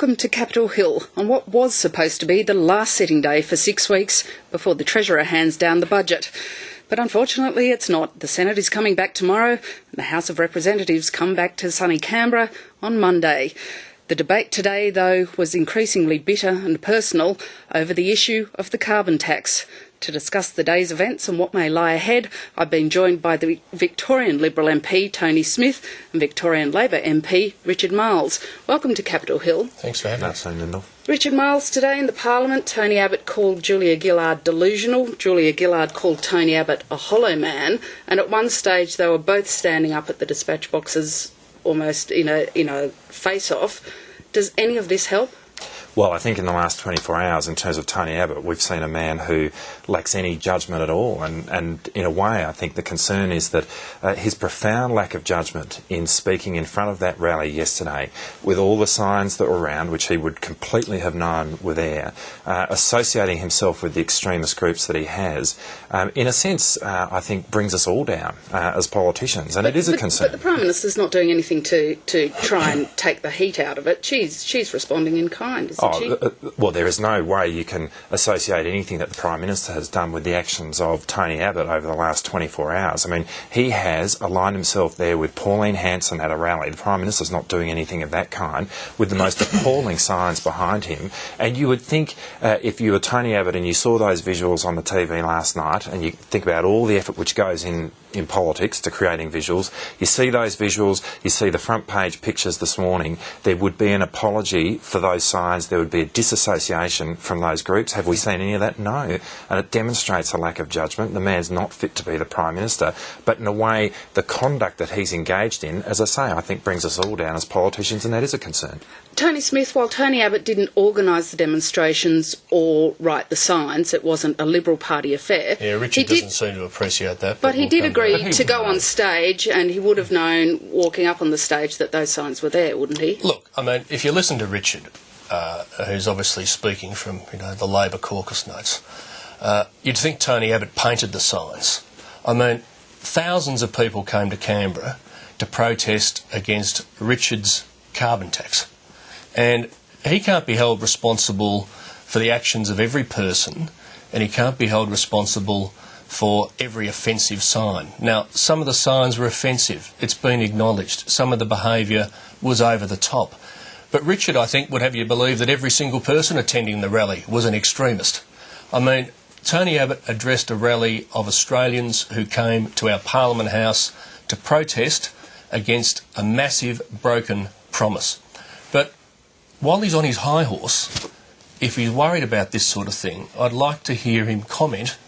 Welcome to Capitol Hill on what was supposed to be the last sitting day for 6 weeks before the Treasurer hands down the budget. But unfortunately it's not. The Senate is coming back tomorrow and the House of Representatives come back to sunny Canberra on Monday. The debate today, though, was increasingly bitter and personal over the issue of the carbon tax. To discuss the day's events and what may lie ahead, I've been joined by the Victorian Liberal MP Tony Smith and Victorian Labor MP Richard Marles. Welcome to Capitol Hill. Thanks for having us, Lyndall. Richard Marles, today in the Parliament, Tony Abbott called Julia Gillard delusional. Julia Gillard called Tony Abbott a hollow man. And at one stage they were both standing up at the dispatch boxes almost in a face-off. Does any of this help? Well, I think in the last 24 hours, in terms of Tony Abbott, we've seen a man who lacks any judgment at all. And in a way, I think the concern is that his profound lack of judgment in speaking in front of that rally yesterday, with all the signs that were around, which he would completely have known were there, associating himself with the extremist groups that he has, in a sense, I think brings us all down as politicians. And it is a concern. But the Prime Minister's not doing anything to try and take the heat out of it. She's responding in kind, isn't she? Well, there is no way you can associate anything that the Prime Minister has done with the actions of Tony Abbott over the last 24 hours. I mean, he has aligned himself there with Pauline Hanson at a rally. The Prime Minister's not doing anything of that kind, with the most appalling signs behind him. And you would think, if you were Tony Abbott and you saw those visuals on the TV last night, and you think about all the effort which goes in politics to creating visuals, you see those visuals, you see the front page pictures this morning, there would be an apology for those signs, there would be a disassociation from those groups. Have we seen any of that? No. And it demonstrates a lack of judgment. The man's not fit to be the Prime Minister, but in a way, the conduct that he's engaged in, as I say, I think brings us all down as politicians, and that is a concern. Tony Smith, while Tony Abbott didn't organise the demonstrations or write the signs, it wasn't a Liberal Party affair. Yeah, Richard doesn't seem to appreciate that. But he did agree to go on stage, and he would have known, walking up on the stage, that those signs were there, wouldn't he? Look, I mean, if you listen to Richard, who's obviously speaking from the Labor caucus notes, you'd think Tony Abbott painted the signs. I mean, thousands of people came to Canberra to protest against Richard's carbon tax. And he can't be held responsible for the actions of every person, and he can't be held responsible for every offensive sign. Now, some of the signs were offensive. It's been acknowledged. Some of the behaviour was over the top. But Richard, I think, would have you believe that every single person attending the rally was an extremist. I mean, Tony Abbott addressed a rally of Australians who came to our Parliament House to protest against a massive broken promise. But while he's on his high horse, if he's worried about this sort of thing, I'd like to hear him comment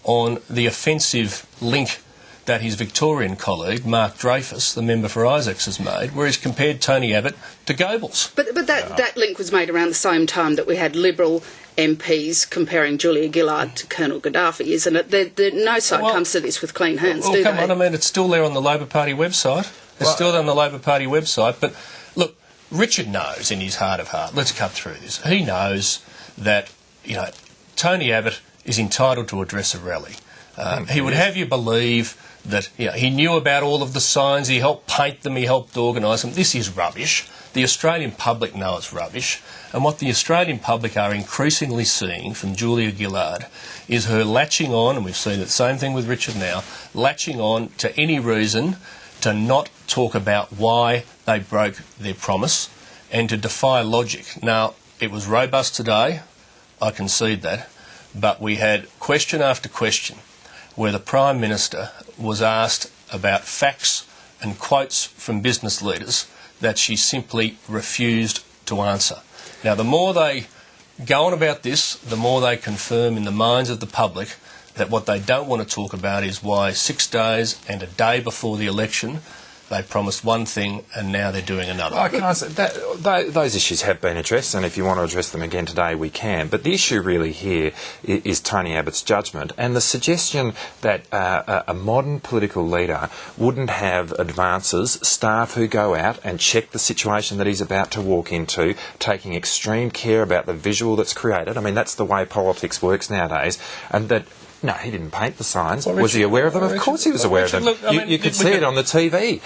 on the offensive link that his Victorian colleague, Mark Dreyfus, the member for Isaacs, has made, where he's compared Tony Abbott to Goebbels. But that link was made around the same time that we had Liberal MPs comparing Julia Gillard to Colonel Gaddafi, isn't it? No side comes to this with clean hands, do they? Come on, I mean, it's still there on the Labor Party website. It's still on the Labor Party website. But look, Richard knows in his heart of heart, let's cut through this, he knows that, Tony Abbott is entitled to address a rally. He would have you believe that he knew about all of the signs, he helped paint them, he helped organise them. This is rubbish. The Australian public know it's rubbish. And what the Australian public are increasingly seeing from Julia Gillard is her latching on, and we've seen the same thing with Richard now, latching on to any reason to not talk about why they broke their promise and to defy logic. Now, it was robust today, I concede that, but we had question after question where the Prime Minister was asked about facts and quotes from business leaders that she simply refused to answer. Now, the more they go on about this, the more they confirm in the minds of the public that what they don't want to talk about is why 6 days and a day before the election they promised one thing and now they're doing another. Can I say those issues have been addressed, and if you want to address them again today, we can. But the issue really here is Tony Abbott's judgment, and the suggestion that a modern political leader wouldn't have advances, staff who go out and check the situation that he's about to walk into, taking extreme care about the visual that's created. I mean, that's the way politics works nowadays, and that No, he didn't paint the signs. Well, was he aware of them? Of course he was aware of them. Look, I mean, you could see it on the TV.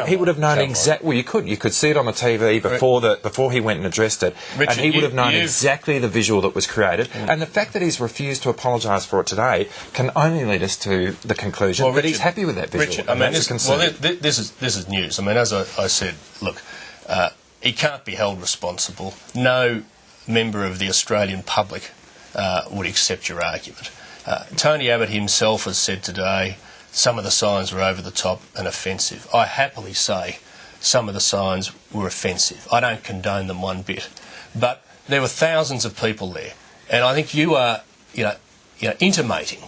He would have known exactly... Well, you could see it on the TV before he went and addressed it. Richard, and he would have known exactly the visual that was created. And the fact that he's refused to apologise for it today can only lead us to the conclusion that he's happy with that visual. Richard, I mean, this is news. I mean, as I said, look, he can't be held responsible. No member of the Australian public would accept your argument. Tony Abbott himself has said today some of the signs were over the top and offensive. I happily say some of the signs were offensive. I don't condone them one bit. But there were thousands of people there. And I think you are intimating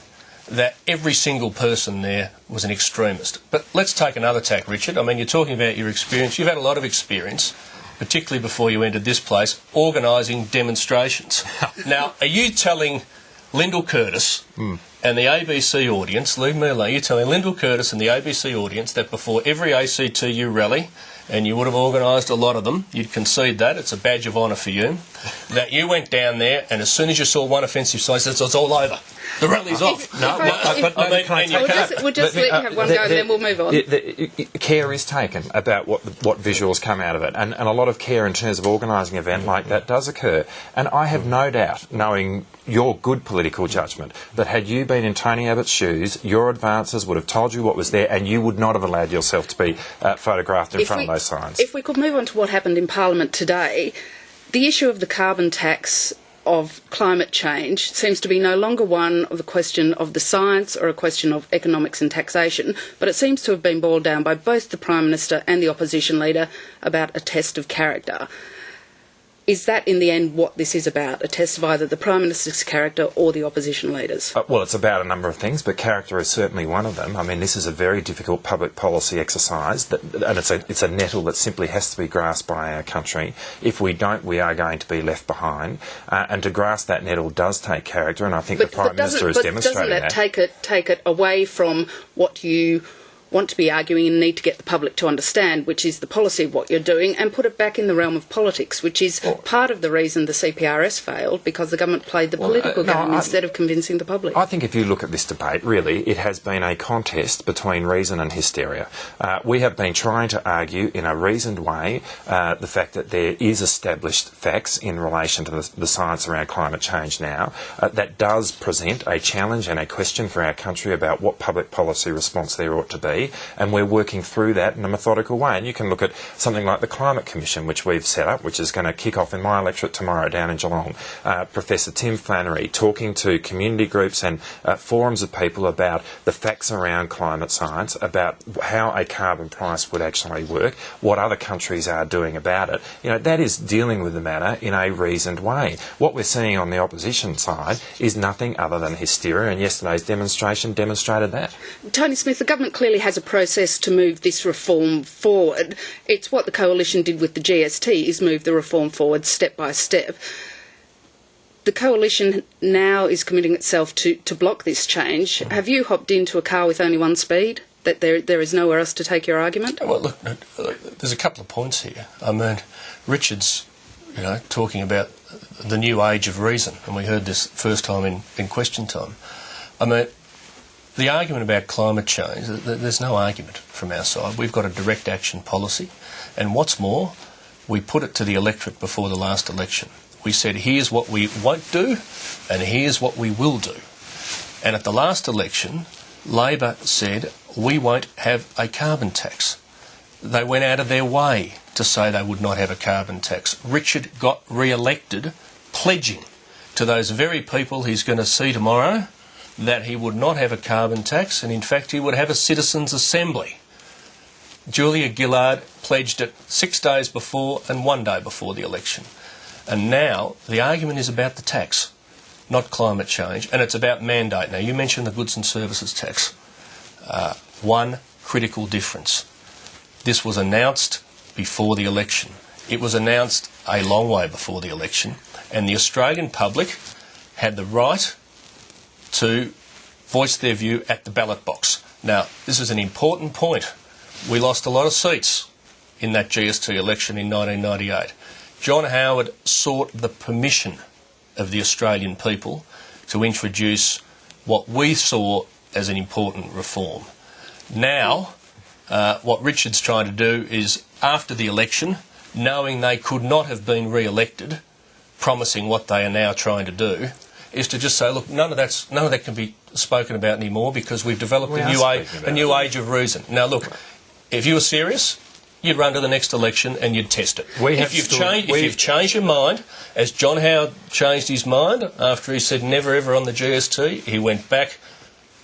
that every single person there was an extremist. But let's take another tack, Richard. I mean, you're talking about your experience. You've had a lot of experience, particularly before you entered this place, organising demonstrations. Now, are you telling Lyndall Curtis and the ABC audience, leave me alone, you're telling Lyndall Curtis and the ABC audience that before every ACTU rally, and you would have organised a lot of them, you'd concede that, it's a badge of honour for you, that you went down there and as soon as you saw one offensive sign, it's all over. The rally's off. We'll just let you have one go and then we'll move on. Care is taken about what visuals come out of it, and a lot of care in terms of organising an event like that does occur. And I have no doubt, knowing your good political judgment, that had you been in Tony Abbott's shoes, your advances would have told you what was there and you would not have allowed yourself to be photographed in front of those signs. If we could move on to what happened in Parliament today, the issue of the carbon tax of climate change seems to be no longer one of a question of the science or a question of economics and taxation, but it seems to have been boiled down by both the Prime Minister and the opposition leader about a test of character. Is that, in the end, what this is about? A test of either the Prime Minister's character or the opposition leaders? Well, it's about a number of things, but character is certainly one of them. I mean, this is a very difficult public policy exercise, and it's a nettle that simply has to be grasped by our country. If we don't, we are going to be left behind. And to grasp that nettle does take character, and I think the Prime Minister has demonstrated that. Doesn't that take it away from what you want to be arguing and need to get the public to understand, which is the policy of what you're doing, and put it back in the realm of politics, which is part of the reason the CPRS failed, because the government played the political game instead of convincing the public. I think if you look at this debate, really, it has been a contest between reason and hysteria. We have been trying to argue in a reasoned way the fact that there is established facts in relation to the science around climate change now. That does present a challenge and a question for our country about what public policy response there ought to be. And we're working through that in a methodical way. And you can look at something like the Climate Commission, which we've set up, which is going to kick off in my electorate tomorrow down in Geelong. Professor Tim Flannery talking to community groups and forums of people about the facts around climate science, about how a carbon price would actually work, what other countries are doing about it. You know, that is dealing with the matter in a reasoned way. What we're seeing on the opposition side is nothing other than hysteria, and yesterday's demonstration demonstrated that. Tony Smith, the government clearly has a process to move this reform forward. It's what the coalition did with the GST, is move the reform forward step by step. The coalition now is committing itself to block this change. Have you hopped into a car with only one speed? That there is nowhere else to take your argument? Well, look, there's a couple of points here. I mean, Richard's, talking about the new age of reason, and we heard this first time in question time. I mean, the argument about climate change, there's no argument from our side. We've got a direct action policy, and what's more, we put it to the electorate before the last election. We said, here's what we won't do, and here's what we will do. And at the last election, Labor said, we won't have a carbon tax. They went out of their way to say they would not have a carbon tax. Richard got re-elected, pledging to those very people he's going to see tomorrow that he would not have a carbon tax, and in fact he would have a citizens' assembly. Julia Gillard pledged it 6 days before and 1 day before the election. And now the argument is about the tax, not climate change, and it's about mandate. Now, you mentioned the goods and services tax. One critical difference. This was announced before the election. It was announced a long way before the election, and the Australian public had the right to voice their view at the ballot box. Now, this is an important point. We lost a lot of seats in that GST election in 1998. John Howard sought the permission of the Australian people to introduce what we saw as an important reform. Now, what Richard's trying to do is, after the election, knowing they could not have been re-elected, promising what they are now trying to do, is to just say, look, none of that can be spoken about anymore because we've developed a new age of reason. Now, look, if you were serious, you'd run to the next election and you'd test it. If you've changed your mind, as John Howard changed his mind after he said never ever on the GST, he went back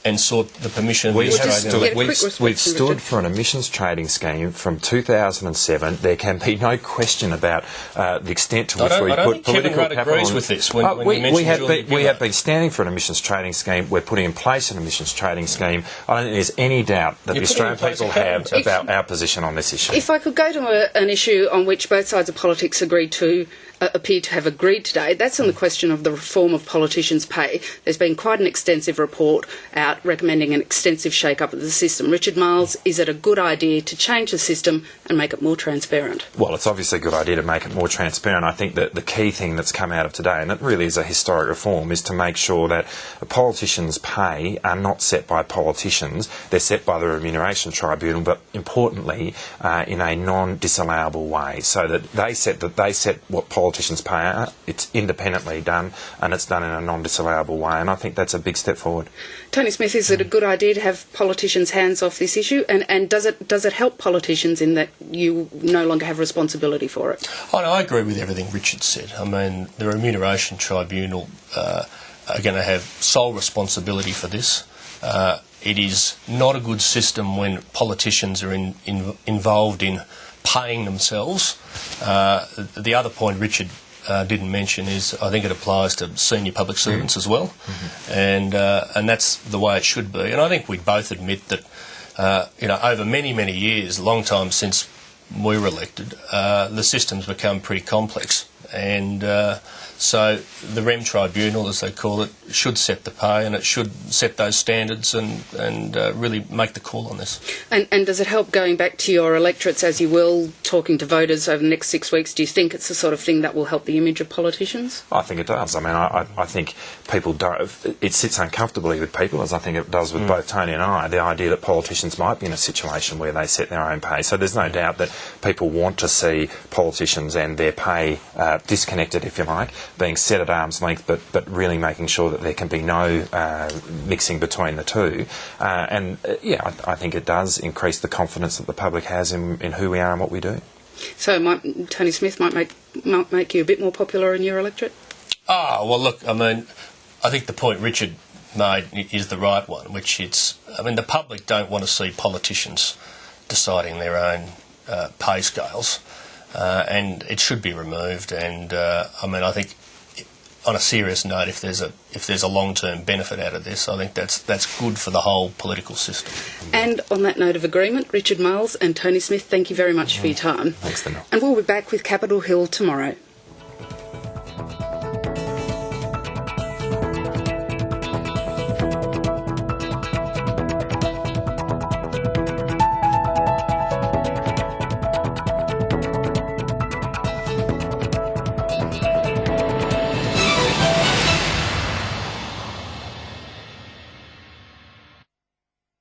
and sought the permission of the Australian. We've stood for an emissions trading scheme from 2007. There can be no question about the extent to which we put political capital. Kevin agrees with this. We have been standing for an emissions trading scheme. We're putting in place an emissions trading scheme. I don't think there's any doubt that the Australian people have about our position on this issue. If I could go to an issue on which both sides of politics appear to have agreed today, that's on the question of the reform of politicians' pay. There's been quite an extensive report out recommending an extensive shake-up of the system. Richard Marles, is it a good idea to change the system and make it more transparent? Well, it's obviously a good idea to make it more transparent. I think that the key thing that's come out of today, and it really is a historic reform, is to make sure that politicians' pay are not set by politicians. They're set by the Remuneration Tribunal, but importantly, in a non-disallowable way, so that they set what politicians pay are. It's independently done, and it's done in a non-disallowable way, and I think that's a big step forward. Tony Smith, is it a good idea to have politicians' hands off this issue, and does it help politicians in that you no longer have responsibility for it? Oh, no, I agree with everything Richard said. I mean, the Remuneration Tribunal are going to have sole responsibility for this. It is not a good system when politicians are involved in paying themselves. The other point Richard didn't mention is I think it applies to senior public servants as well, and that's the way it should be. And I think we both admit that over many years, a long time since we were elected, the system's become pretty complex, and so the Rem Tribunal, as they call it, should set the pay, and it should set those standards and really make the call on this. And does it help, going back to your electorates as you will, talking to voters over the next 6 weeks, do you think it's the sort of thing that will help the image of politicians? I think it does. I mean, I think people don't... It sits uncomfortably with people, as I think it does with both Tony and I, the idea that politicians might be in a situation where they set their own pay. So there's no doubt that people want to see politicians and their pay disconnected, if you like, being set at arm's length, but really making sure that there can be no mixing between the two. I think it does increase the confidence that the public has in who we are and what we do. So Tony Smith might make you a bit more popular in your electorate? Oh, well, look, I mean, I think the point Richard made is the right one, which the public don't want to see politicians deciding their own pay scales, and it should be removed. And I think, on a serious note, if there's a long-term benefit out of this, I think that's good for the whole political system. And on that note of agreement, Richard Marles and Tony Smith, thank you very much for your time. Thanks, Daniel. And we'll be back with Capitol Hill tomorrow.